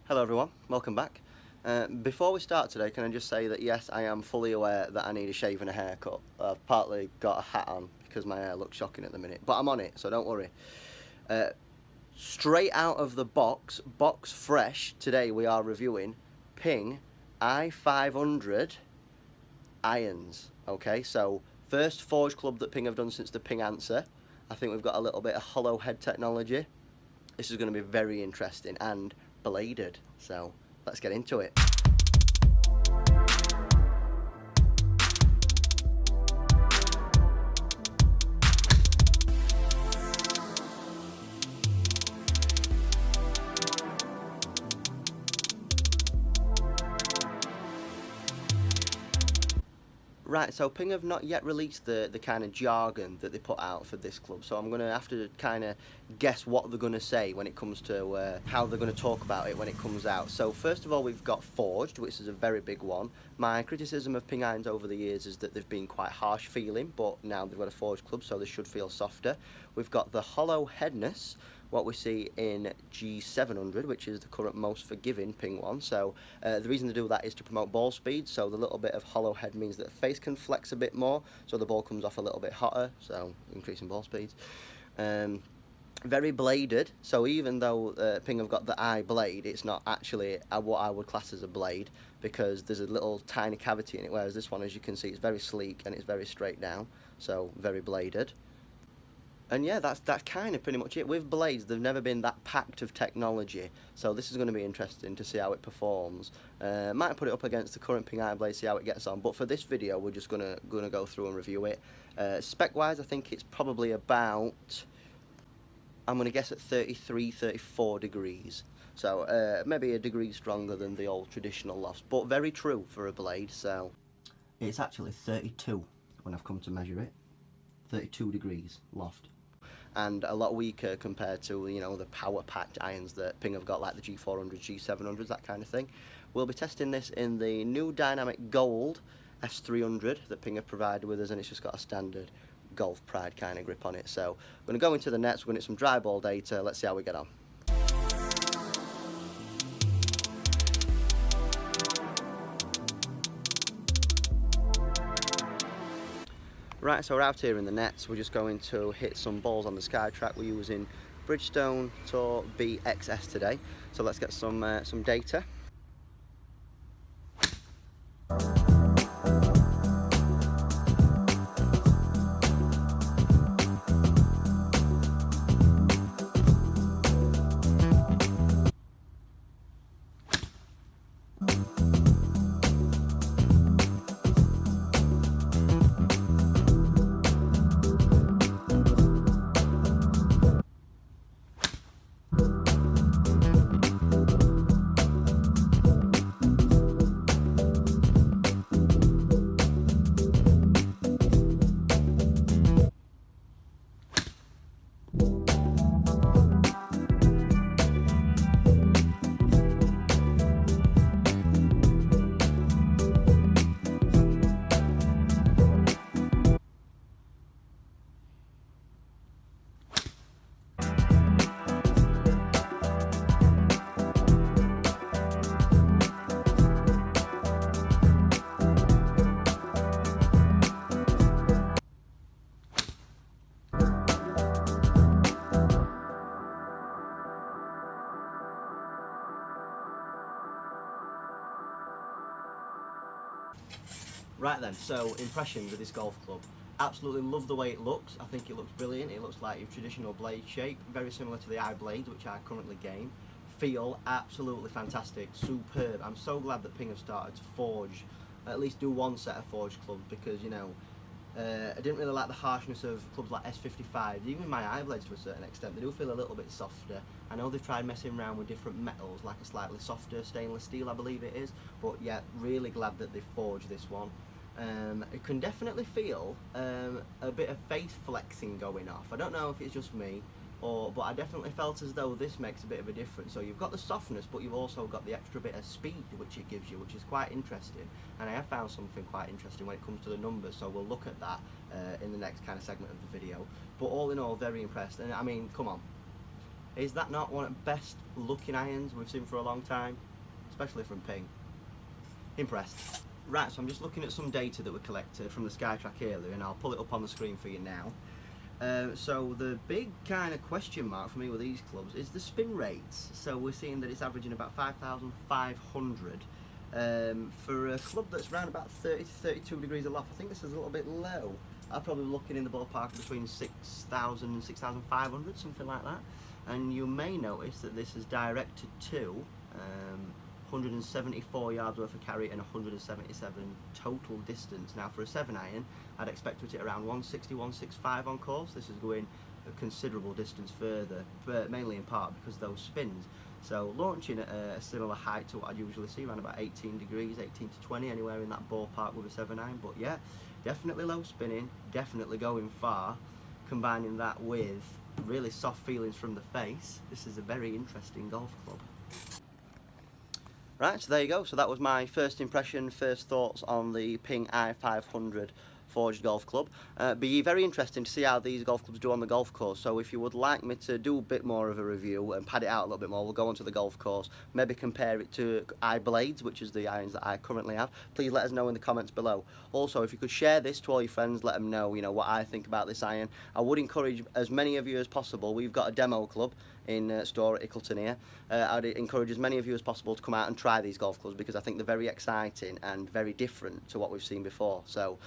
Hello everyone, welcome back. Before we start today, can I just say that yes, I am fully aware that I need a shave and a haircut. I've partly got a hat on because my hair looks shocking at the minute, but I'm on it, so don't worry. Straight out of the box fresh, today we are reviewing Ping i500 irons. Okay, so first forge club that Ping have done since the Ping Answer. I think we've got a little bit of hollow head technology. This is going to be very interesting and bladed, so let's get into it. Right, so Ping have not yet released the kind of jargon that they put out for this club, so I'm going to have to kind of guess what they're going to say when it comes to how they're going to talk about it when it comes out. So first of all, we've got forged, which is a very big one. My criticism of Ping irons over the years is that they've been quite harsh feeling, but now they've got a forged club, so they should feel softer. We've got the hollow headness, what we see in G700, which is the current most forgiving Ping one. So the reason to do that is to promote ball speed, so the little bit of hollow head means that the face can flex a bit more, so the ball comes off a little bit hotter, so increasing ball speeds. Very bladed, so even though Ping have got the I blade, it's not actually what I would class as a blade, because there's a little tiny cavity in it, whereas this one, as you can see, is very sleek and it's very straight down, so very bladed. And yeah, that's kind of pretty much it. With blades, they've never been that packed of technology, so this is going to be interesting to see how it performs. Might put it up against the current Ping I blade, see how it gets on, but for this video we're just gonna go through and review it. Spec wise, I think it's probably about, I'm going to guess at 33, 34 degrees. So maybe a degree stronger than the old traditional lofts, but very true for a blade. So it's actually 32 when I've come to measure it. 32 degrees loft. And a lot weaker compared to, you know, the power packed irons that Ping have got, like the G400, G700s, that kind of thing. We'll be testing this in the new Dynamic Gold S300 that Ping have provided with us, and it's just got a standard Golf Pride kind of grip on it. So I'm going to go into the nets, we're going to get some dry ball data, let's see how we get on. Right, so we're out here in the nets, we're just going to hit some balls on the Sky Track. We're using Bridgestone Tour BXS today, so let's get some data. Right then, so impressions of this golf club. Absolutely love the way it looks. I think it looks brilliant. It looks like your traditional blade shape, very similar to the iBlade, which I currently game. Feel absolutely fantastic, superb. I'm so glad that Ping have started to forge, at least do one set of forged clubs, because, you know, I didn't really like the harshness of clubs like S55, even my iBlades to a certain extent. They do feel a little bit softer. I know they've tried messing around with different metals, like a slightly softer stainless steel, I believe it is, but yeah, really glad that they forged this one. It can definitely feel a bit of face flexing going off. I don't know if it's just me, but I definitely felt as though this makes a bit of a difference. So you've got the softness, but you've also got the extra bit of speed which it gives you, which is quite interesting. And I have found something quite interesting when it comes to the numbers, so we'll look at that in the next kind of segment of the video. But all in all, very impressed. And I mean, come on, Is that not one of the best looking irons we've seen for a long time? Especially from Ping. Impressed. Right, so I'm just looking at some data that we collected from the Skytrack earlier, and I'll pull it up on the screen for you now. So the big kind of question mark for me with these clubs is the spin rates. So we're seeing that it's averaging about 5,500 for a club that's around about 30 to 32 degrees aloft. I think this is a little bit low. I'm probably looking in the ballpark between 6,000 and 6,500, something like that. And you may notice that this is directed to 174 yards worth of carry and 177 total distance. Now for a 7-iron, I'd expect to hit around 160, 165 on course. This is going a considerable distance further, but mainly in part because of those spins. So launching at a similar height to what I'd usually see, around about 18 degrees, 18 to 20, anywhere in that ballpark with a 7-iron. But yeah, definitely low spinning, definitely going far. Combining that with really soft feelings from the face, this is a very interesting golf club. Right, so there you go. So that was my first impression, first thoughts on the Ping i500 Forged Golf Club. Be very interesting to see how these golf clubs do on the golf course. So if you would like me to do a bit more of a review and pad it out a little bit more, we'll go onto the golf course, maybe compare it to iBlades, which is the irons that I currently have. Please let us know in the comments below. Also, if you could share this to all your friends, let them know, what I think about this iron. I would encourage as many of you as possible. We've got a demo club in store at Ickleton here. I'd encourage as many of you as possible to come out and try these golf clubs, because I think they're very exciting and very different to what we've seen before. So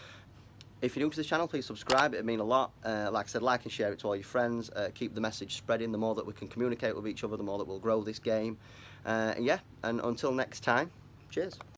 if you're new to this channel, please subscribe, it'd mean a lot. Like I said, like and share it to all your friends. Keep the message spreading. The more that we can communicate with each other, the more that we'll grow this game. Yeah, and until next time, cheers.